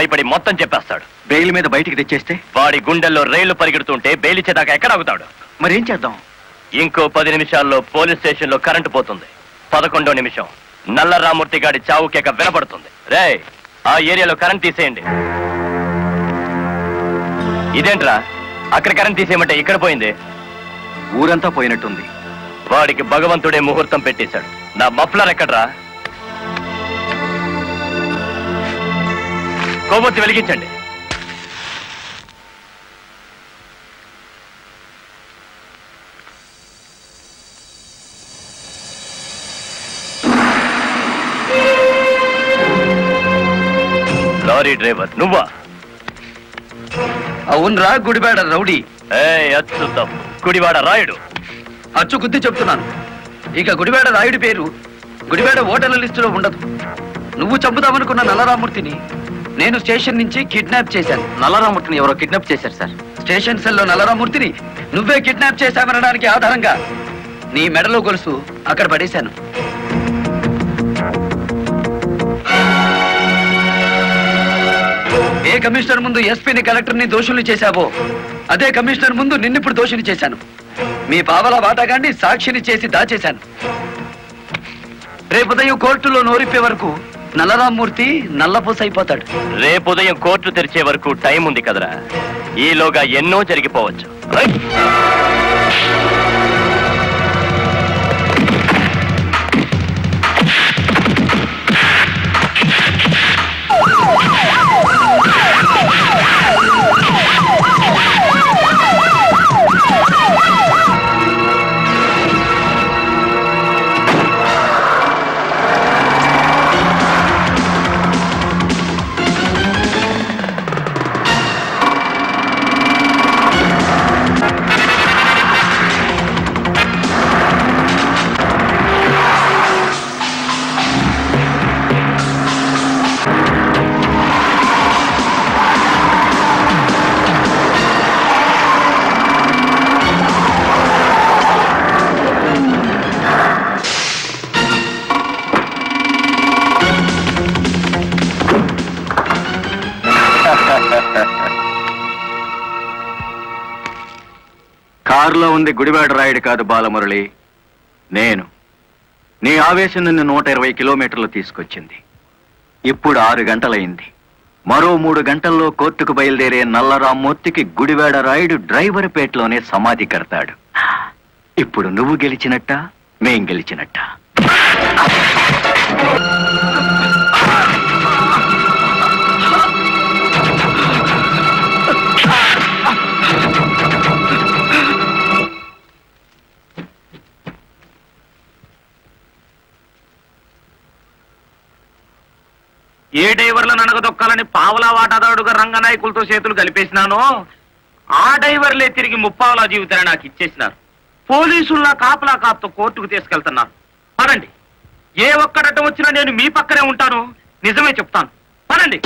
భయపడి మొత్తం చెప్పేస్తాడు. బెయిల్ మీద బయటికి తెచ్చేస్తే వాడి గుండెల్లో రైళ్లు పరిగెడుతుంటే బెయిల్ ఇచ్చేదాకా ఎక్కడ ఆగుతాడు? మరేం చేద్దాం? ఇంకో 10 నిమిషాల్లో పోలీస్ స్టేషన్ లో కరెంటు పోతుంది. 11వ నిమిషం నల్ల రామూర్తి గాడి చావు కేక వినపడుతుంది. రే, ఆ ఏరియాలో కరెంట్ తీసేయండి. ఇదేంట్రా, అక్కడ కరెంట్ తీసేయమంటే ఇక్కడ పోయింది? ఊరంతా పోయినట్టుంది. వాడికి భగవంతుడే ముహూర్తం పెట్టేశాడు. నా మఫ్లర్ ఎక్కడ్రా? కొవ్వొత్తి వెలిగించండి. లారీ డ్రైవర్ నువ్వా? అవునరా, గుడివాడ రౌడీ. అచ్చుతాం, గుడివాడ రాయుడు. అచ్చు గుద్ది చెప్తున్నాను. ఇక గుడివాడ రాయుడి పేరు గుడివాడ ఓటర్ల లిస్టులో ఉండదు. నువ్వు చంపుదామనుకున్న నల్లరామూర్తిని నేను స్టేషన్ నుంచి కిడ్నాప్ చేశాను. నల్లరామూర్తిని ఎవరో కిడ్నాప్ చేశారు సార్. స్టేషన్ సెల్లో నల్లరామూర్తిని నువ్వే కిడ్నాప్ చేశామనడానికి ఆధారంగా నీ మెడలో గొలుసు అక్కడ పడేశాను. ఏ కమిషనర్ ముందు ఎస్పీని కలెక్టర్ని దోషుల్ని చేశావో అదే కమిషనర్ ముందు నిన్నిప్పుడు దోషిని చేశాను. మీ పావలా వాటాగాన్ని సాక్షిని చేసి దాచేశాను. రేపు ఉదయం కోర్టులో నోరిప్పే వరకు నల్లరామూర్తి నల్లపూస అయిపోతాడు. రేపు ఉదయం కోర్టు తెరిచే వరకు టైం ఉంది కదరా. ఈలోగా ఎన్నో జరిగిపోవచ్చు. కారులో ఉంది గుడివాడ రాయుడు కాదు బాలమురళి, నేను. నీ ఆవేశం నిన్ను 120 కిలోమీటర్లు తీసుకొచ్చింది. ఇప్పుడు 6 గంటలైంది. మరో 3 గంటల్లో కోర్టుకు బయలుదేరే నల్లరామూర్తికి గుడివాడ రాయుడు డ్రైవర్ పేటలోనే సమాధి కడతాడు. ఇప్పుడు నువ్వు గెలిచినట్ట, మేం గెలిచినట్ట. ఏ డ్రైవర్లను అనగదొక్కాలని పావలా వాటాదారుడుగా రంగనాయకులతో చేతులు కలిపేసినానో ఆ డ్రైవర్లే తిరిగి ముప్పావలా జీవితాన్ని నాకు ఇచ్చేసినారు. పోలీసుల్లా కాపలా కాపుతో కోర్టుకు తీసుకెళ్తున్నారు. పదండి, ఏ ఒక్కడటం వచ్చినా నేను మీ పక్కనే ఉంటాను. నిజమే చెప్తాను, పదండి.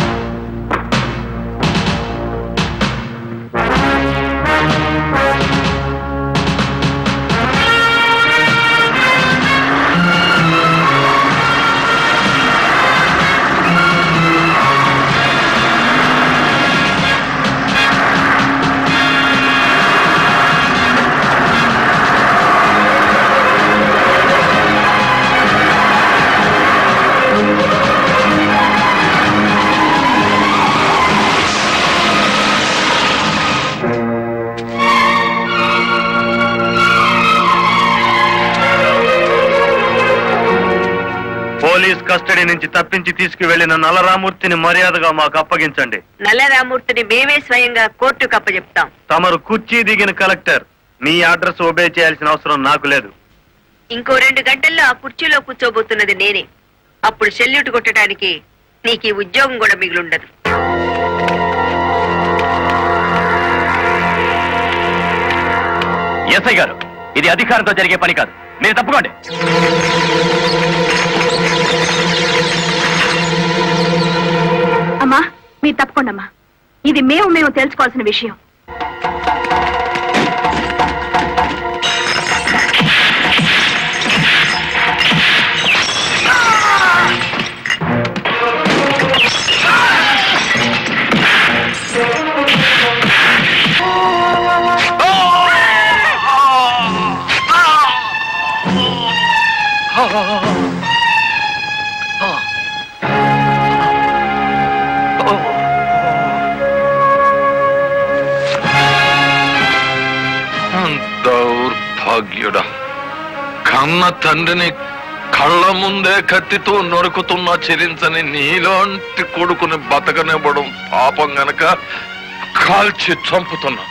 పోలీస్ కస్టడీ నుంచి తప్పించి తీసుకువెళ్లిన నల్లరామూర్తిని మర్యాదగా మాకు అప్పగించండి. నల్లరామూర్తిని మేమే స్వయంగా కోర్టుకు అప్పచెప్తాం. తమరు కుర్చీ దిగిన కలెక్టర్, మీ అడ్రస్ ఒబే చేయాల్సిన అవసరం నాకు లేదు. ఇంకో 2 గంటల్లో ఆ కుర్చీలో కూర్చోబోతున్నది నేనే. అప్పుడు సెల్యూట్ కొట్టడానికి నీకు ఈ ఉద్యోగం కూడా మిగులుండదు. ఎస్ఐ గారు, ఇది అధికారంతో జరిగే పని కాదు. మీరు తప్పుకోండి. అమ్మా, మీరు తప్పకుండా అమ్మా. ఇది మేము తెలుసుకోవాల్సిన విషయం. నిర్భాగ్యుడా, కన్న తండ్రిని కళ్ళ ముందే కత్తితో నరుకుతున్న చెరించని నీలాంటి కొడుకుని బతకనివ్వడం పాపం గనక కాల్చి చంపుతున్నా.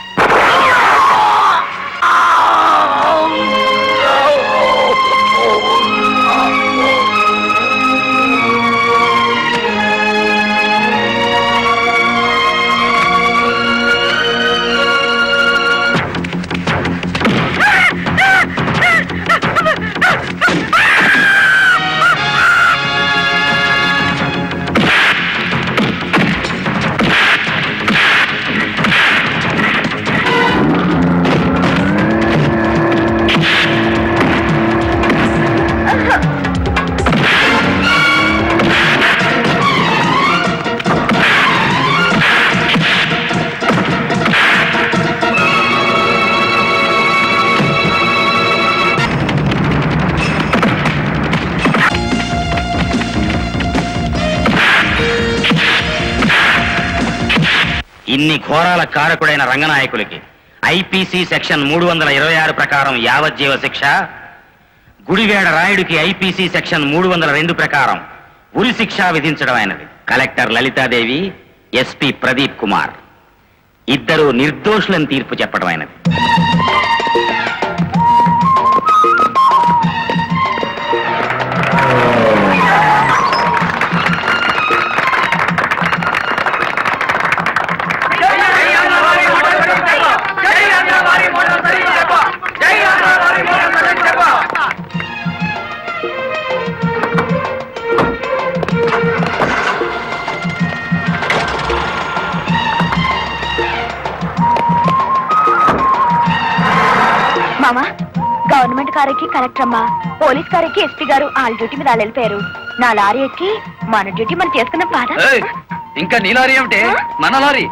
ఇన్ని ఘోరాల కారకుడైన రంగనాయకులకి ఐపీసీ సెక్షన్ 326 ప్రకారం యావజ్జీవ శిక్ష, గుడివేడ రాయుడికి ఐపీసీ సెక్షన్ 302 ప్రకారం ఉరి శిక్ష విధించడం అయినది. కలెక్టర్ లలితాదేవి, ఎస్పీ ప్రదీప్ కుమార్ ఇద్దరు నిర్దోషులను తీర్పు చెప్పడం అయినది. మామా, గవర్నమెంట్ కార్ ఎక్కి కలెక్టర్ అమ్మా, పోలీస్ కార్ ఎక్కి ఎస్పీ గారు వాళ్ళ డ్యూటీ మీద వాళ్ళు వెళ్ళిపోయారు. నా లారీ ఎక్కి మన డ్యూటీ మనం చేసుకున్నాం కాదా? ఇంకా నీ లారీ ఏమిటి? మన లారీ.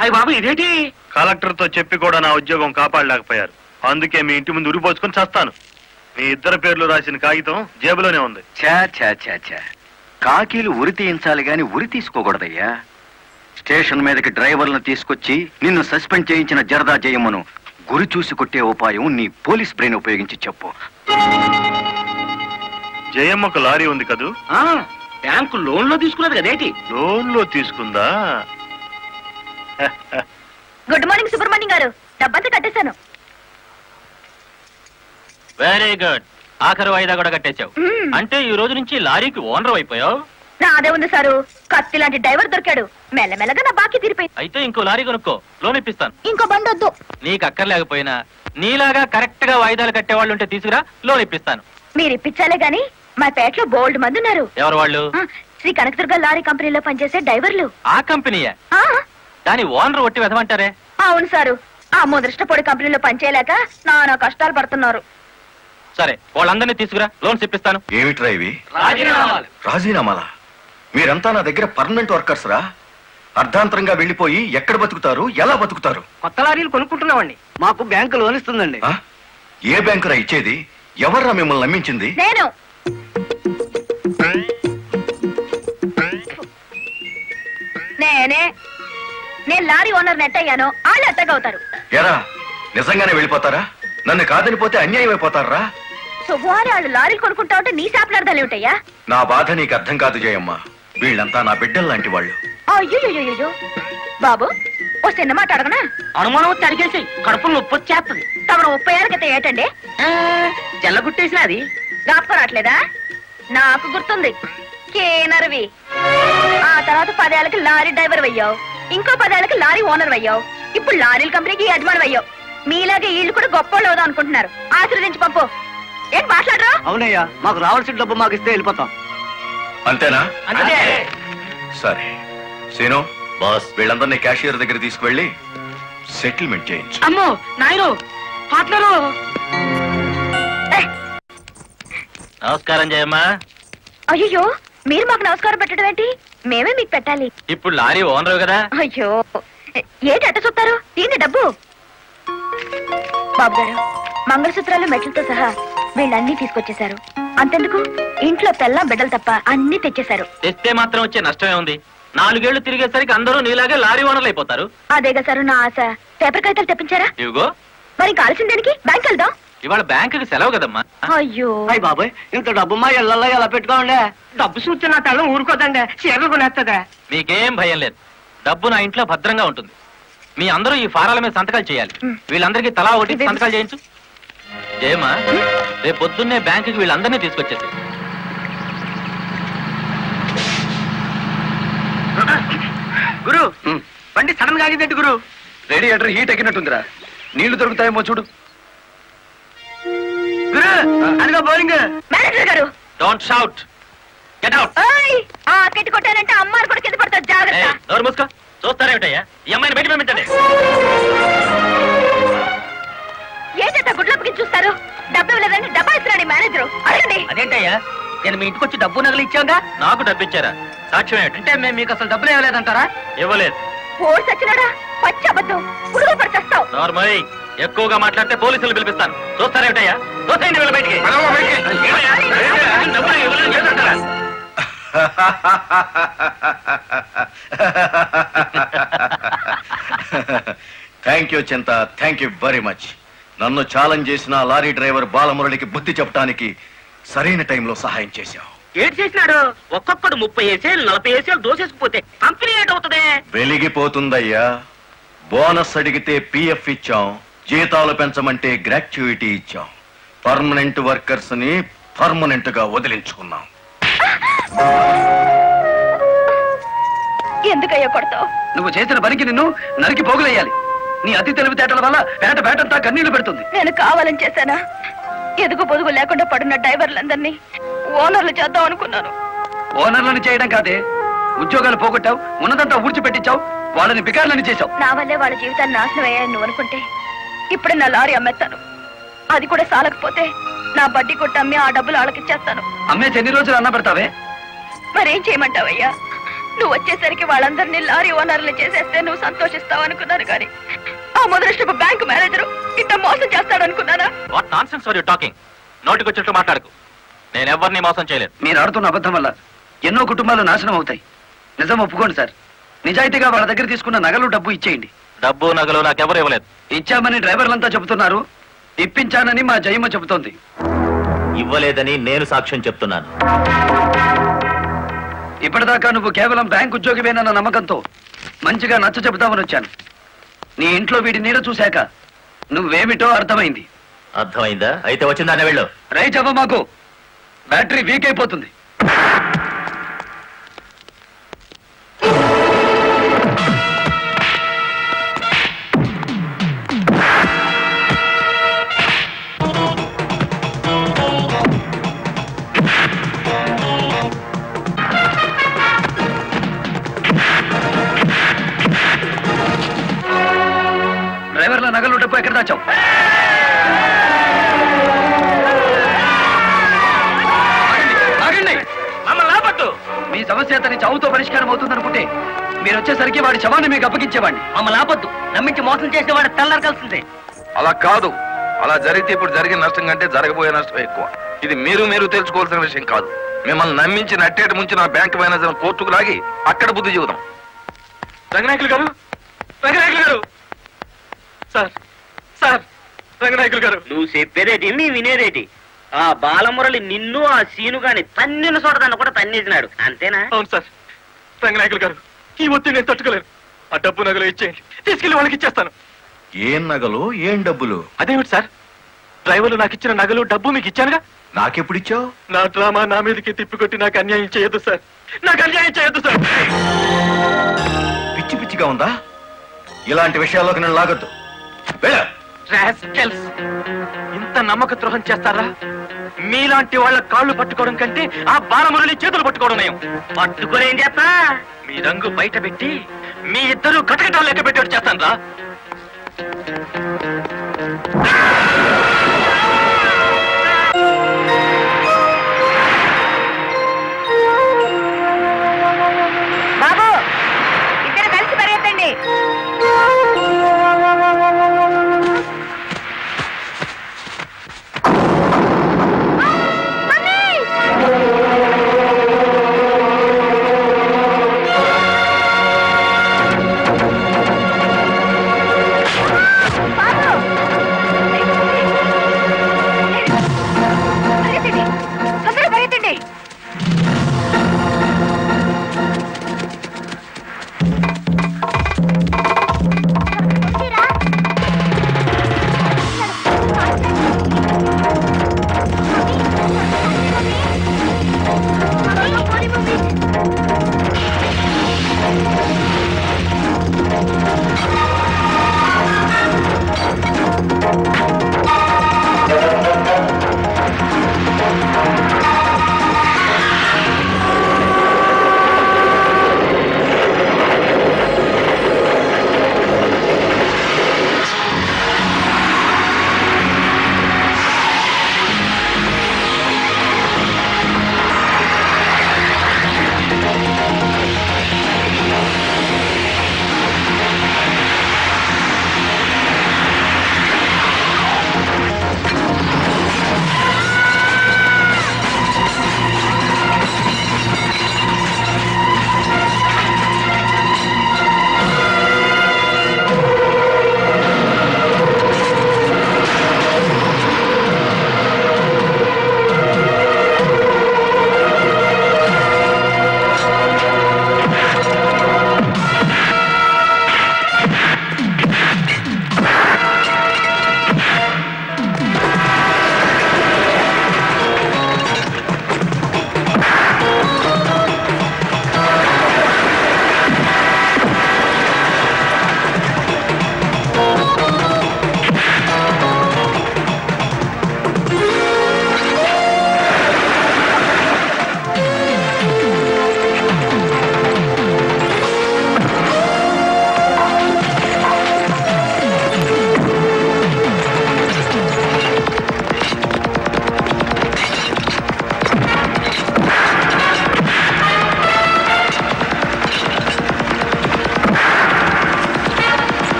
అయ్యి బాబు ఇదేంటి? కలెక్టర్ తో చెప్పి కూడా నా ఉద్యోగం కాపాడలేకపోయారు. అందుకే మీ ఇంటి ముందు ఉరిపోసుకొని చేస్తాను. మీ ఇద్దరు పేర్లు రాసిన కాగితం జేబులోనే ఉంది. ఛా ఛా ఛా ఛా, కాకీలు ఉరి తీయించాలి గాని ఉరి తీసుకోకూడదయ్యా. స్టేషన్ మీదకి డ్రైవర్లను తీసుకొచ్చి నిన్ను సస్పెండ్ చేయించిన జరదా జయమ్మను గురి చూసి కొట్టే ఉపాయం నీ పోలీస్ బ్రెయిన్ ఉపయోగించి చెప్పు. జయమ్మకు లారీ ఉంది కదూ? బ్యాంకు లోన్ లో తీసుకున్నది కదేటి? లోన్ లో తీసుకుందా? గుడ్ మార్నింగ్ సుబ్రహ్మణ్యం గారు, డబ్బంతా కట్టేశాను. Very good. ఆఖరు వాయిదా కూడా కట్టేశావు. మ్మ్. అంటే ఈ రోజు నుంచి లారీకి ఓనర్ అయిపోయావు. నాదే ఉంది సారు, కత్తి లాంటి డ్రైవర్ దొరికాడు. మెల్లమెల్లగా నా బాకీ తీరిపోయింది. అయితే ఇంకో లారీ కొనుక్కో, లోన్ ఇప్పిస్తాను. ఇంకో బండి వద్దు. నీకు అక్కర్లేకపోయినా నీలాగా కరెక్ట్ గా వాయిదాలు కట్టేవాళ్ళు ఉంటే తీసుకురా, లోన్ ఇప్పిస్తాను. మీరు ఇప్పించాలే గాని మా పేటలో బోల్డ్ మంది ఉన్నారు. ఎవరు వాళ్ళు? ఆ, శ్రీ కనకదుర్గ లారీ కంపెనీలో పనిచేసే డ్రైవర్లు. ఆ కంపెనీయే. ఆ, దాని ఓనర్ ఒట్టి వెదమంటారే? అవును సారు, ఆ ముదృష్టపొడి కంపెనీలో పనిచేయలేక నానా కష్టాలు పడుతున్నారు. సరే, వాళ్ళందరినీ తీసుకురా, లోన్స్ ఇప్పిస్తాను. ఏమిట్రా ఇవి? రాజీనామాలా? మీరంతా నా దగ్గర పర్మనెంట్ వర్కర్స్ రా. అర్ధాంతరంగా వెళ్ళిపోయి ఎక్కడ బతుకుతారు, ఎలా బతుకుతారు? కొత్త లారీలు కొనుక్కుంటున్నామండి, మాకు బ్యాంకు లోన్ ఇస్తుందండి. ఆ? ఏ బ్యాంకురా ఇచ్చేది? ఎవర్రా మిమ్మల్ని నమ్మించింది? నేను నేను లారీ ఓనర్ నెట్ అయ్యాను, వాళ్ళు ఎట్టగవుతారు. ఎరా, నిజంగానే వెళ్ళిపోతారా? నన్ను కాదనిపోతే అన్యాయం అయిపోతారా? శుభవారి వాళ్ళు లారీలు కొనుక్కుంటా ఉంటే నీ శాపలార్థాలు ఏమిటయ్యా? నా బాధ నీకు అర్థం కాదు జయమ్మ. వీళ్ళంతా నా బిడ్డలు లాంటి వాళ్ళు. అయ్యో బాబు, ఓ చిన్న మాట అడగనా? అనుమానం వచ్చి అడిగేసి కడుపులో నొప్పి వచ్చేస్తుంది. తమను 30 ఏళ్ళ క్రితం ఏటండి చెల్లగుట్టేసిన అది జ్ఞాపకం రావట్లేదా? నాకు గుర్తుంది, కేనరవి. ఆ తర్వాత 10 ఏళ్ళకి లారీ డ్రైవర్ అయ్యావు, ఇంకో 10 ఏళ్ళకి లారీ ఓనర్ అయ్యావు, ఇప్పుడు లారీల కంపెనీకి యజమాని అయ్యావు. మీలాగే వీళ్ళు కూడా గొప్ప అనుకుంటున్నారు. ఆశీర్వదించి పంపు. ఏం మాట్లాడరా? అవునయ్యా, మాకు రావాల్సిన డబ్బు మాకు ఇస్తే వెళ్ళిపోతాం. అంతేనా? సరే సీను బాస్, వీళ్ళందరినీ క్యాషియర్ దగ్గర తీసుకువెళ్ళి సెటిల్మెంట్ చేయించు. అమ్మో నాయను, పార్ట్నరు. నమస్కారం జయమ్మా. అయ్యో, మీరు మాకు నమస్కారం పెట్టడం ఏంటి? మేమే మీకు పెట్టాలి. ఇప్పుడు లారీ ఓనర్ కదా. అయ్యో, ఏంటి అట్ట చూస్తారు? దీన్ని డబ్బు. బాబు గారు, మంగళసూత్రాలు మెట్లతో సహా వీళ్ళన్నీ తీసుకొచ్చేశారు. అంతెందుకు ఇంట్లో పెళ్ళం బిడ్డలు తప్ప అన్ని తెచ్చేశారు. తెస్తే మాత్రం వచ్చే నష్టమే ఉంది. 4 ఏళ్లు తిరిగేసరికి అందరూ నీలాగే లారీ ఓనర్లు అయిపోతారు. అదేగా సార్ నా ఆశ. పేపర్ కాగితాలు తెప్పించారా? ఇవిగో మరి కాల్సిన దానికి బ్యాంక్ వెళ్దాం. ఇవాళ బ్యాంకుకి సెలవు కదమ్మా. అయ్యో అయ్యి బాబాయ్, ఇంత డబ్బు మా ఇళ్లలో ఎలా పెట్టుకోండి? డబ్బు చూస్తే నా తల్లం ఊరుకోదండి, చీరలు కొనేస్తుందా? మీకేం భయం లేదు. డబ్బు నా ఇంట్లో భద్రంగా ఉంటుంది. మీ అందరూ ఈ ఫారాల మీద సంతకాలు చేయాలి. వీళ్ళందరికీ తలా ఒకటి సంతకాలు చేయించు. జయమా, రేపు పొద్దున్నే బ్యాంకుకి వీళ్ళందరినీ తీసుకొచ్చేసి. గురు, బండి సడన్ గా ఆగిందండి గురు. Radiator heat ఎక్కినట్టుందిరా. నీళ్లు దొరుకుతాయేమో చూడు. గురు, అదిగో బౌలింగ్. మేనేజర్ గారు డోంట్ షౌట్, గెట్ అవుట్. ఓయ్, ఆ కెట్టి కొట్టానంటే అమ్మారు కూడా కింద పడతారు, జాగ్రత్త. నోరు మూసుకో. చూస్తారేమిటయ్యా, ఈ అమ్మాయిని బయట పంపించండి. ఏంటంటే గుడ్లప్పకి చూస్తారు? డబ్బు ఇవ్వలేదని డబ్బా ఇస్తున్నాడు మేనేజర్. అడగండి. అదేంటయ్యా, నేను మీ ఇంటికి వచ్చి డబ్బు నగలు ఇచ్చాగా. నాకు డబ్బు ఇచ్చారా? సాక్ష్యం ఏమిటి? అంటే మేము మీకు అసలు డబ్బులు ఇవ్వలేదంటారా? ఇవ్వలేదు. ఓడి సచ్చినాడా? పచ్చి అబద్ధం. పురుగులు పడి చస్తావు. నార్మల్ ఎక్కువగా మాట్లాడితే పోలీసులు పిలిపిస్తాను. చూస్తారేమిటయ్యా? చూస్తాయండి వీళ్ళ బయటికి. డబ్బులు ఇవ్వలేదు చేస్తుంటారా? థ్యాంక్ యూ చింత, థ్యాంక్ యూ వెరీ మచ్. నన్ను ఛాలెంజ్ చేసిన లారీ డ్రైవర్ బాలమురళికి బుద్ధి చెప్పడానికి సరైన టైంలో సహాయం చేశావు. ఏడు చేసినాడు? ఒక్కొక్కడు 30 ఏసేలు 40 ఏసేలు దోసేసుకుపోతే కంపెనీ ఏటవుతుంది? వెలిగిపోతుందయ్యా. బోనస్ అడిగితే పిఎఫ్ ఇచ్చాం, జీతాలు పెంచమంటే గ్రాట్యుయిటీ ఇచ్చాం. పర్మనెంట్ వర్కర్స్ ని పర్మనెంట్ గా వదిలించుకున్నాం. ఎందుకయ్యా కొడతావు? నువ్వు చేసిన పనికి నిన్ను నరికి పోగులేయాలి. నీ అతి తెలివితేటల వల్ల బేటంతా కన్నీళ్లు పెడుతుంది. నేను కావాలని చేశానా? ఎదుగు పొదుగు లేకుండా పడున్న డ్రైవర్లందరినీ ఓనర్లు చేద్దాం అనుకున్నాను. ఓనర్లను చేయడం కాదే, ఉద్యోగాలు పోగొట్టావు, ఉన్నదంతా ఊడ్చిపెట్టించావు, వాళ్ళని బికార్లని చేశావు. నా వల్లే వాళ్ళ జీవితాన్ని నాశనం అయ్యాయని నువ్వు అనుకుంటే ఇప్పుడు నా లారీ అమ్మేస్తాను. అది కూడా సాలకపోతే నా బడ్డీ కొట్టి అమ్మి ఆ డబ్బులు వాళ్ళకిచ్చేస్తాను. అమ్మేసి ఎన్ని రోజులు అన్న పెడతావే? మరేం చేయమంటావయ్యా? నువ్వు వచ్చేసరికి వాళ్ళందరినీ లారీ ఓనర్లు చేసేస్తే నువ్వు సంతోషిస్తావు అనుకున్నాను, కానీ ఆ ముదృష్టపు బ్యాంకు మేనేజరు ఇట్ట మోసం చేస్తాడు అనుకున్నానా? What nonsense are you talking? నోటికొచ్చినట్టు మాట్లాడకు. నేను ఎవరిని మోసం చేయలేదు. మీరు ఆడుతున్న అబద్ధం వల్ల ఎన్నో కుటుంబాలు నాశనం అవుతాయి. నిజం ఒప్పుకోండి సార్. నిజాయితీగా వాళ్ళ దగ్గర తీసుకున్న నగలు డబ్బు ఇచ్చేయండి. డబ్బు నగలు నాకెవరు ఇవ్వలేదు. ఇచ్చామని డ్రైవర్లంతా చెబుతున్నారు, ఇప్పించానని మా జయమ్మ చెబుతోంది. ఇవ్వలేదని నేను సాక్ష్యం చెప్తున్నాను. ఇప్పటిదాకా నువ్వు కేవలం బ్యాంక్ ఉద్యోగివేనన్న నమ్మకంతో మంచిగా నచ్చ చెబుతామని వచ్చాను. నీ ఇంట్లో వీడి నీడ చూశాక నువ్వేమిటో అర్థమైంది. అర్థమైందా? అయితే వచ్చిందానే వెళ్ళు. రైట్ అవ్వ, మాకు బ్యాటరీ వీక్ అయిపోతుంది. డ్రైవర్ల నగలు డబ్బు ఎక్కడ దాచావు? ఆగండి, మమ్మల్ని ఆపట్టు. మీ సమస్య అతని చావుతో పరిష్కారం అవుతుందనుకుంటే మీరు వచ్చేసరికి వాడి శవాన్ని మీకు అప్పగించేవాడిని. మమ్మల్ని ఆపొద్దు. నమ్మించి మోసం చేసే వాడి తెల్లారకాల్సిందే. అలా కాదు. అలా జరిగితే ఇప్పుడు జరిగిన నష్టం కంటే జరగబోయే నష్టం ఎక్కువ. ఇది మీరు తెలుసుకోవాల్సిన విషయం కాదు. మిమ్మల్ని నమ్మించి నట్టేట ముంచి నా బ్యాంక్ మేనేజర్ కోర్టుకు లాగి అక్కడ బుద్ధి చెబుదాం. రంగనాయకులు గారు, రంగనాయకులు గారు, సార్ సార్, రంగనాయకులు గారు. నువ్వు చెప్పేదేటి మీ వినేదేటి? ఆ బాలమురళి నిన్ను ఆ సీనుగాని తన్నిన చోటదాన్ని కూడా తన్నేసినాడు, అంతేనా? అవును సార్. రంగనాయకులు గారు, ఈ ఒత్తిడి నేను తట్టుకోలేను. ఆ డబ్బు నగలు ఇచ్చేయండి, తీసుకెళ్లి వాళ్ళకి ఇచ్చేస్తాను. ఏం నగలు, ఏం డబ్బులు? అదేమిటి సార్, డ్రైవర్లు నాకు ఇచ్చిన నగలు డబ్బు మీకు ఇచ్చానుగా. నాకెప్పుడిచ్చావు? నా డ్రామా నా మీదకి తిప్పికొట్టి నాకు అన్యాయం చేయొద్దు సార్. నాకు అన్యాయం చేయొద్దు సార్. పిచ్చి పిచ్చిగా ఉందా? ఇలాంటి విషయాల్లోకి నేను లాగొద్దు. వెళ్ళు. రాస్కెల్స్, ఇంత నమ్మక ద్రోహం చేస్తారా? మీలాంటి వాళ్ళ కాళ్ళు పట్టుకోవడం కంటే ఆ బాలమురళి చేతులు పట్టుకోవడం నయం. పట్టుకొని ఏం చేస్తా? మీ రంగు బయట పెట్టి మీ ఇద్దరు కటకటాలు లెక్క పెట్టేట్టు చేస్తాను రా. బాబు, ఇద్దరు కలిసి పరిగెత్తండి. మమ్మీ!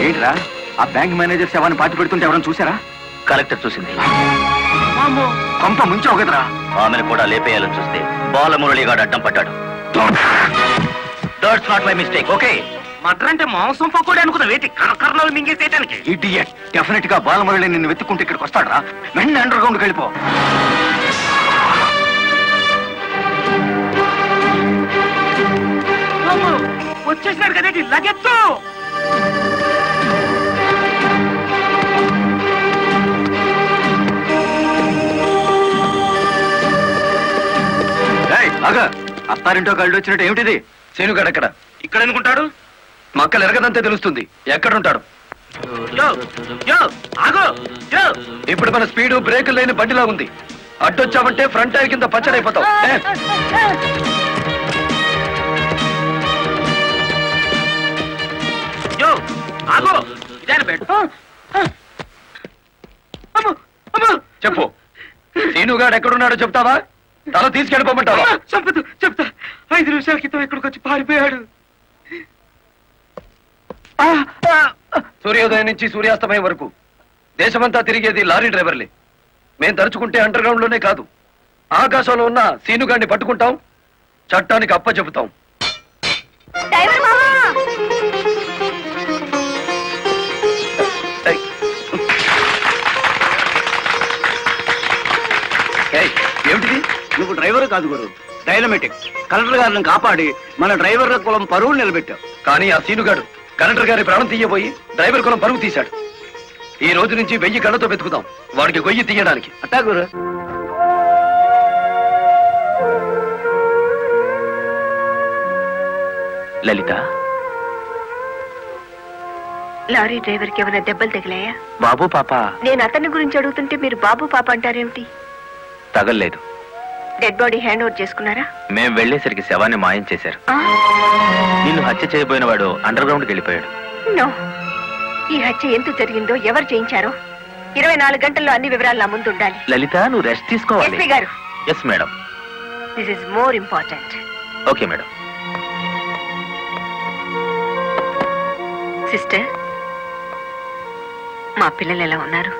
ఏంట్రా ఆ బ్యాంక్ మేనేజర్ శవాన్ని పాతి పెడుతుంటే ఎవరైనా చూసారా? కలెక్టర్ చూసింది. కొంప ముంచావు కదరా. ఆమెను కూడా లేపేయాలని చూస్తే బాలమురళిగాడు అడ్డం పడ్డాడు. That's not my mistake. Okay, matar అంటే మాంసం పకోడీ అనుకున్న వేటి కర్ణాలు మింగేసేయటానికి. ఇడియట్. డెఫినెట్ గా బాలమురళి నిన్ను వెతుక్కుంటే ఇక్కడికి వస్తాడరా. వెంటనే అండర్ గ్రౌండ్కి వెళ్ళిపో. వచ్చేసినాడు కదేటి లగెత్తు. అత్తారింటో కళ్ళు వచ్చినట్టు ఏమిటిది? సీనుగాడు ఎక్కడ? ఇక్కడ ఎందుకుంటాడు? మక్కలు ఎరగదంతే తెలుస్తుంది. ఎక్కడుంటాడు? యో యో ఆగో యో. ఇప్పుడు మన స్పీడు బ్రేకులు లేని బండిలా ఉంది. అడ్డొచ్చామంటే ఫ్రంట్ టైర్ కింద పచ్చడైపోతావు. యో ఆగో. ఇదే బెడ్. అమ్మో అమ్మో. చెప్పు, సీనుగాడు ఎక్కడున్నాడో చెప్తావా? తల తీసుకెళ్ళిపోమంటావా? చంపదు, చెప్తా. 5 నిమిషాల క్రితం ఇక్కడికి వచ్చి పారిపోయాడు. సూర్యోదయం నుంచి సూర్యాస్తమయం వరకు దేశమంతా తిరిగేది లారీ డ్రైవర్లే. మేం తలుచుకుంటే అండర్ గ్రౌండ్ లోనే కాదు, ఆకాశంలో ఉన్న సీనుగాడిని పట్టుకుంటాం, చట్టానికి అప్ప చెబుతాం. డ్రైవర్ మామా! ఏమిటిది? నువ్వు డ్రైవర్ కాదు గురు, డైనమెటిక్. కలెక్టర్ గారిని కాపాడి మన డ్రైవర్ల కులం పరువులు నిలబెట్టావు. కానీ ఆ సీనుగాడు కలెక్టర్ గారి ప్రాణం తీయబోయి డ్రైవర్ కులం పరుగు తీశాడు. ఈ రోజు నుంచి 1000 కళ్ళతో వెతుకుతాం వాడికి గొయ్యి తీయడానికి. అట్టా గురు. లలిత, లారీ డ్రైవర్ కి ఏమైనా దెబ్బలు తగిలాయా? బాబు పాప నేను అతని గురించి అడుగుతుంటే మీరు బాబు పాప అంటారేమిటి? తగల్లేదు. డెడ్ బాడీ హ్యాండ్ ఓవర్ చేసుకున్నారా? మేం వెళ్లేసరికి శవాన్ని మాయం చేశారు. నిన్ను హత్య చేయబోయిన వాడు అండర్ గ్రౌండ్కి వెళ్ళిపోయాడు. నో, ఈ హత్య ఎందుకు జరిగిందో, ఎవరు చేయించారో 24 గంటల్లో అన్ని వివరాలు నా ముందు ఉండాలి. లలిత, నువ్వు రెస్ట్ తీసుకోవాలి. ఎస్పీ గారు, yes madam. This is more important. Okay madam. Sister, మా పిల్లలు ఎలా ఉన్నారు?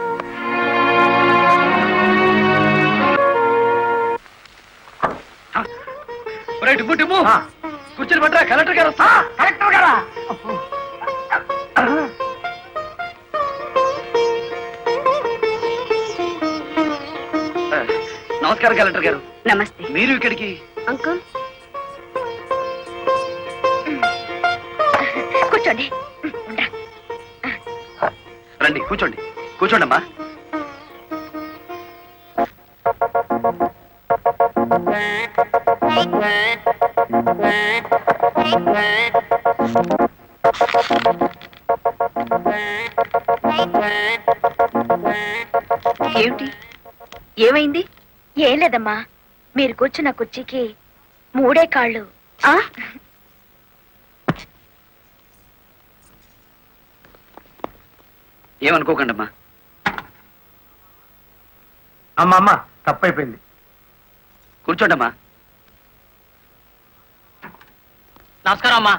కూర్చొని పట్టరా, కలెక్టర్ గారు. కలెక్టర్ గారా? నమస్కారం కలెక్టర్ గారు. నమస్తే. మీరు ఇక్కడికి? అంకుల్ కూర్చోండి. రండి, కూర్చోండి. కూర్చోండి అమ్మా. ఏమిటి, ఏమైంది? ఏం లేదమ్మా, మీరు కూర్చున్న కుర్చీకి 3 కాళ్ళు. ఏమనుకోకండి అమ్మా. అమ్మమ్మ తప్పైపోయింది. కూర్చోండి అమ్మా. నమస్కారం అమ్మా.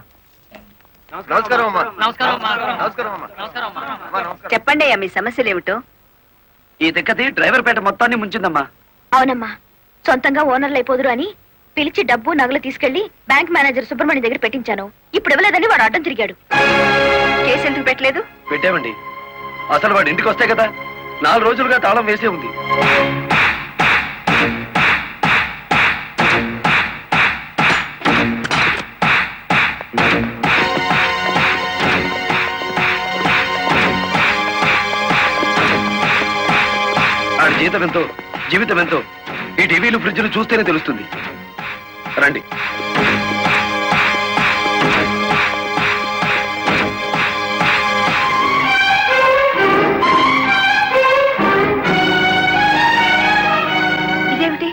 నమస్కారం అమ్మా. నమస్కారం అమ్మా. నమస్కారం అమ్మా. నమస్కారం అమ్మా. చెప్పండి అయ్యా, మీ సమస్యలు ఏమిటో. ఈ తిక్కది డ్రైవర్ పేట మొత్తాన్ని ముంచిందమ్మా. అవునమ్మా, సొంతంగా ఓనర్లు అయిపోదురు అని పిలిచి డబ్బు నగలు తీసుకెళ్లి బ్యాంక్ మేనేజర్ సుబ్రహ్మణ్యం దగ్గర పెట్టించాను. ఇప్పుడు ఇవ్వలేదని వాడు అడ్డం తిరిగాడు. కేసు ఎందుకు పెట్టలేదు? పెట్టామండి. అసలు వాడు ఇంటికి వస్తే కదా, 4 రోజులుగా తాళం వేసే ఉంది. ఆడి జీతం ఎంతో, జీవితం ఎంతో ఈ టీవీలు ఫ్రిడ్జ్లు చూస్తేనే తెలుస్తుంది. రండి. ఇదేమిటి,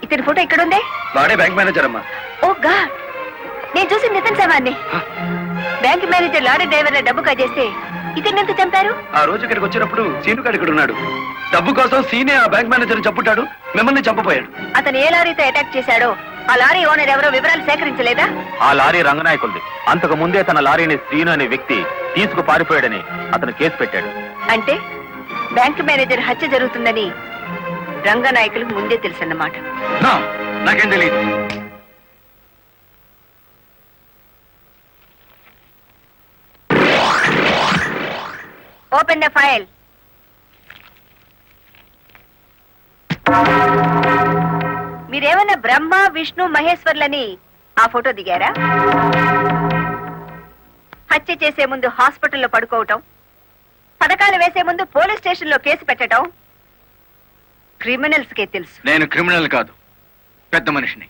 ఇతని ఫోటో ఎక్కడుంది? వాడే బ్యాంక్ మేనేజర్ అమ్మా. ఓ గాడ్, నేను చూసి నితిన్ శవాన్ని. బ్యాంక్ మేనేజర్ లారీ డ్రైవర్ల డబ్బు కాజేస్తే ఇతన్ని ఎంత చంపారు? ఆ రోజు ఇక్కడికి వచ్చినప్పుడు సీనుగాడు ఇక్కడ ఉన్నాడు. డబ్బు కోసం సీనే ఆ బ్యాంక్ మేనేజర్ చంపుతాడు, మిమ్మల్ని చంపపోయాడు. అతను ఏ లారీతో అటాక్ చేశాడో ఆ లారీ ఓనర్ ఎవరో వివరాలు సేకరించలేదా? ఆ లారీ రంగనాయకులది. అంతకు ముందే తన లారీని శ్రీను అనే వ్యక్తి తీసుకు పారిపోయాడని అతను కేసు పెట్టాడు. అంటే బ్యాంక్ మేనేజర్ హత్య జరుగుతుందని రంగనాయకులకు ముందే తెలుసన్నమాట. నాకేం తెలియదు. Open the file. మీరేమన్నా బ్రహ్మ విష్ణు మహేశ్వర్లని ఆ ఫోటో దిగారా? హత్య చేసే ముందు హాస్పిటల్లో పడుకోవటం, పథకాలు వేసే ముందు పోలీస్ స్టేషన్లో కేసు పెట్టడం క్రిమినల్స్ కే తెలుసు. నేను క్రిమినల్ కాదు, పెద్ద మనిషిని.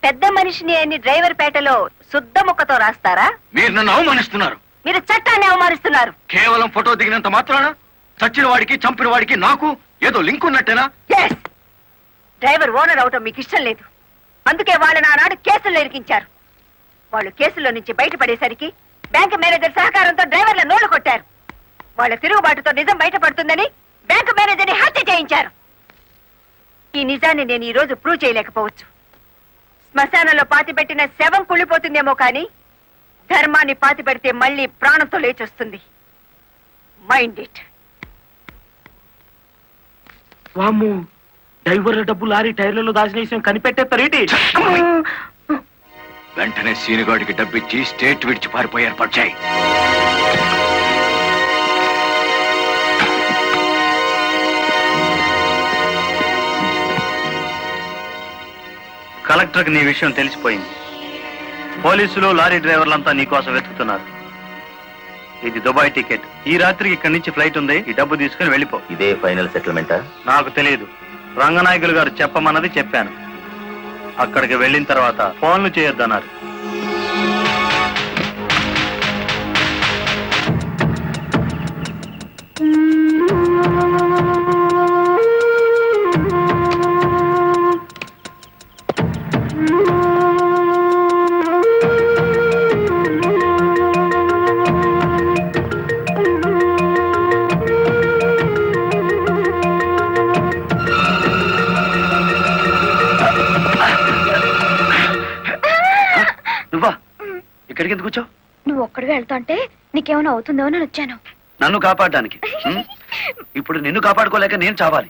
పెద్ద మనిషిని అని డ్రైవర్ పేటలో శుద్ధ ముక్కతో రాస్తారా? మీరు నన్ను అవమానిస్తున్నారు. మీరు చట్టాన్ని అవమానిస్తున్నారు. కేవలం ఫోటో దిగినంత మాత్రాన చచ్చిన వాడికి చంపిన వాడికి నాకు ఏదో లింక్ ఉన్నట్టేనా? Yes! డ్రైవర్ ఓనర్ అవటం మీకు ఇష్టం లేదు. అందుకే వాళ్ళని ఆనాడు కేసుల్లో ఇరికించారు. వాళ్ళు కేసులో నుంచి బయటపడేసరికి బ్యాంక్ మేనేజర్ సహకారంతో డ్రైవర్ల నోళ్లు కొట్టారు. వాళ్ళ తిరుగుబాటుతో నిజం బయటపడుతుందని బ్యాంక్ మేనేజర్ని హత్య చేయించారు. ఈ నిజాన్ని నేను ఈ రోజు ప్రూవ్ చేయలేకపోవచ్చు. శ్మశానంలో పాతిపెట్టిన శవం కుళ్ళిపోతుందేమో కానీ ధర్మాన్ని పాతిపెడితే మళ్ళీ ప్రాణంతో లేచొస్తుంది. Mind it. వామ్ము, డ్రైవర్ల డబ్బు లారీ టైర్లలో దాచిన విషయం కనిపెట్టేస్తారేంటి? వెంటనే సీనుగాడికి డబ్బిచ్చి స్టేట్ విడిచి పారిపోయి ఏర్పాటు చేయి. కలెక్టర్కి నీ విషయం తెలిసిపోయింది. పోలీసులు లారీ డ్రైవర్లంతా నీ కోసం వెతుకుతున్నారు. ఇది దుబాయ్ టికెట్. ఈ రాత్రికి ఇక్కడి నుంచి ఫ్లైట్ ఉంది. ఈ డబ్బు తీసుకుని వెళ్ళిపో. ఇదే ఫైనల్ సెటిల్మెంటా? నాకు తెలియదు. రంగనాయకులు గారు చెప్పమన్నది చెప్పాను. అక్కడికి వెళ్ళిన తర్వాత ఫోన్లు చేయొద్దన్నారు. నువ్వా ఇక్కడికి ఎందుకు వచ్చావు? నువ్వు ఒక్కడిగా వెళ్తాంటే నీకేమైనా అవుతుందో అని వచ్చాను. నన్ను కాపాడడానికి. ఇప్పుడు నిన్ను కాపాడుకోలేక నేను చావాలి.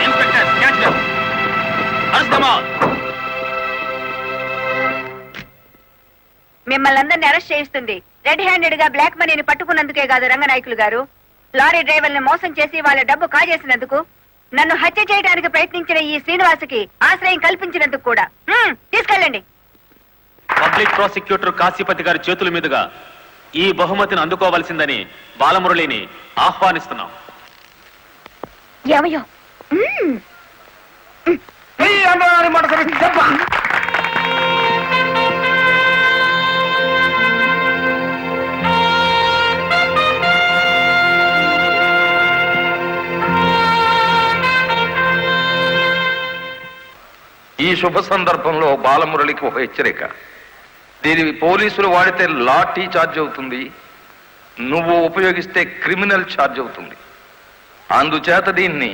Inspector catch them. Arrest them all. మిమ్మల్ని అందరినీ అరెస్ట్ చేయిస్తుంది రెడ్ హ్యాండెడ్ గా బ్లాక్ మనీని పట్టుకున్నందుకే కాదు రంగనాయకులు గారు, లారీ డ్రైవర్ని మోసం చేసి వాళ్ళ డబ్బు కాజేసినందుకు, నన్ను హత్య చేయడానికి ప్రయత్నించిన ఈ శ్రీనివాసుకి ఆశ్రయం కల్పించినందుకు కూడా. తీసుకెళ్ళండి. పబ్లిక్ ప్రాసిక్యూటర్ కాశీపతి గారి చేతుల మీదుగా ఈ బహుమతిని అందుకోవాల్సిందని బాలమురళిని ఆహ్వానిస్తున్నాం. ఏమయ్యో ఈ శుభ సందర్భంలో బాలమురళికి ఒక హెచ్చరిక. దీని పోలీసులు వాడితే లాఠీ ఛార్జ్ అవుతుంది, నువ్వు ఉపయోగిస్తే క్రిమినల్ ఛార్జ్ అవుతుంది. అందుచేత దీన్ని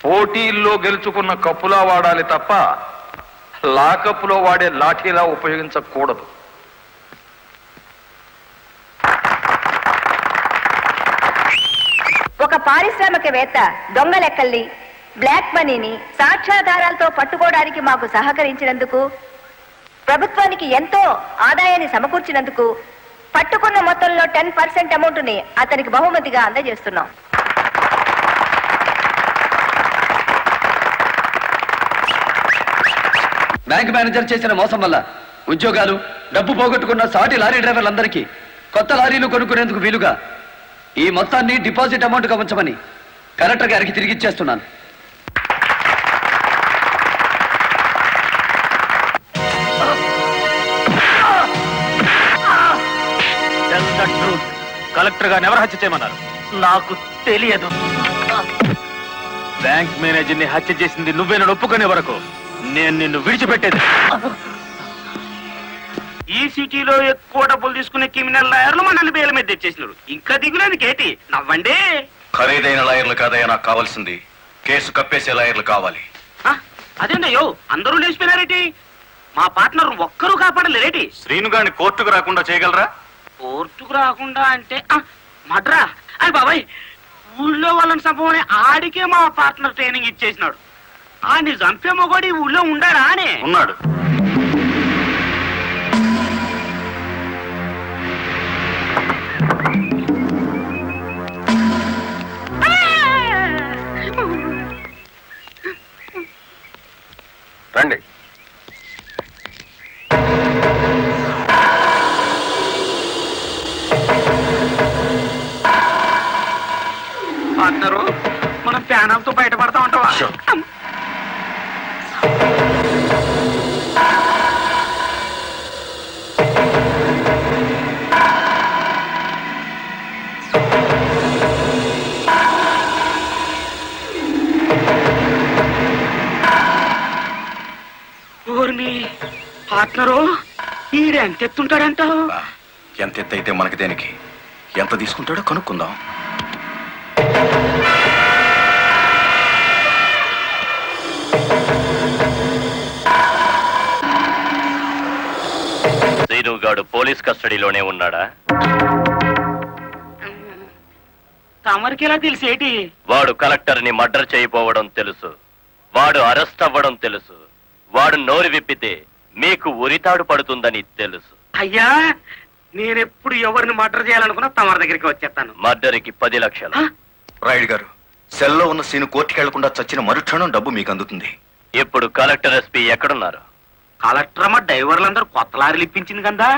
పోటీల్లో గెలుచుకున్న కప్పులా వాడాలి తప్ప లాకప్పులో వాడే లాఠీలా ఉపయోగించకూడదు. ఒక పారిశ్రామికవేత్త దొంగ లెక్కల్ని, బ్లాక్ మనీని సాక్ష్యాధారాలతో పట్టుకోవడానికి మాకు సహకరించినందుకు, ప్రభుత్వానికి ఎంతో ఆదాయాన్ని సమకూర్చినందుకు పట్టుకున్న మొత్తంలో 10% అమౌంట్ ని అతనికి బహుమతిగా అందజేస్తున్నాం. బ్యాంక్ మేనేజర్ చేసిన మోసం వల్ల ఉద్యోగాలు, డబ్బు పోగొట్టుకున్న సాటి లారీ డ్రైవర్లందరికీ కొత్త లారీలు కొనుక్కునేందుకు వీలుగా ఈ మొత్తాన్ని డిపాజిట్ అమౌంట్ గా ఉంచమని కలెక్టర్ గారికి తిరిగిచ్చేస్తున్నాను. కలెక్టర్ గారిని ఎవరు హత్య చేయమన్నారు? నాకు తెలియదు. బ్యాంక్ మేనేజర్ ని హత్య చేసింది నువ్వేనని ఒప్పుకునే వరకు నేను నిన్ను విడిచిపెట్టేది. ఈ సిటీలో ఎక్కువ డబ్బులు తీసుకునే క్రిమినల్ లాయర్లు మనల్ని బేల మీద తెచ్చేసినారు. ఇంకా దిగులేదు కేటి. నవ్వండి. ఖరీదైన లాయర్లు కాదయ్యా నాకు కావాల్సింది, కేసు కప్పేసే లాయర్లు కావాలి. అదేంటయ్యో అందరూ లేచిపోయినారేటి? మా పార్ట్నర్ ఒక్కరూ కాపాడలేరేటి? శ్రీను గారిని కోర్టుకు రాకుండా చేయగలరా? కోర్టుకు రాకుండా అంటే మడ్రా అని బాబాయ్, ఊళ్ళో వాళ్ళని సంభవని ఆడికే మా పార్ట్నర్ ట్రైనింగ్ ఇచ్చేసినాడు. ఆడిని చంపే మొగోడి ఊళ్ళో ఉండాడా అని? ఉన్నాడు. రండి. పార్ట్నరు మనం ప్యానంతో బయటపడతా ఉంటావా? పార్ట్నరు ఈడెంత ఎత్తుంటాడంటావు? ఎంత ఎత్తైతే మనకి దేనికి, ఎంత తీసుకుంటాడో కనుక్కుందాం. శ్రీనుగాడు పోలీస్ కస్టడీలోనే ఉన్నాడా? తమరికి ఎలా తెలిసేటి? వాడు కలెక్టర్ ని మర్డర్ చేయబోవడం తెలుసు, వాడు అరెస్ట్ అవ్వడం తెలుసు, వాడు నోరు విప్పితే మీకు ఉరితాడు పడుతుందని తెలుసు. అయ్యా, నేనెప్పుడు ఎవరిని మర్డర్ చేయాలనుకున్నా తమరి దగ్గరికి వచ్చేస్తాను. మర్డర్కి 10 లక్షలు. రాయుడు గారు, సెల్లో ఉన్న సీను కోర్టుకి వెళ్లకుండా చచ్చిన మరుక్షణం డబ్బు మీకు అందుతుంది. ఇప్పుడు కలెక్టర్ ఎస్పీ ఎక్కడున్నారు? కలెక్టర్ అమ్మ డ్రైవర్లందరూ కొత్త లారీలు ఇప్పించింది కదా,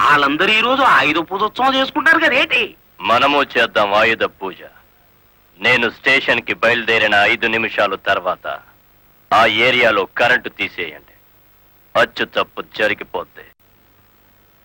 వాళ్ళందరూ ఈ రోజు ఆయుధ పూజోత్సవం చేసుకుంటారు కదా ఏంటి? మనము చేద్దాం ఆయుధ పూజ. నేను స్టేషన్ కి బయలుదేరిన 5 నిమిషాలు తర్వాత ఆ ఏరియాలో కరెంటు తీసేయండి. అచ్చు తప్పు జరిగిపోద్ది.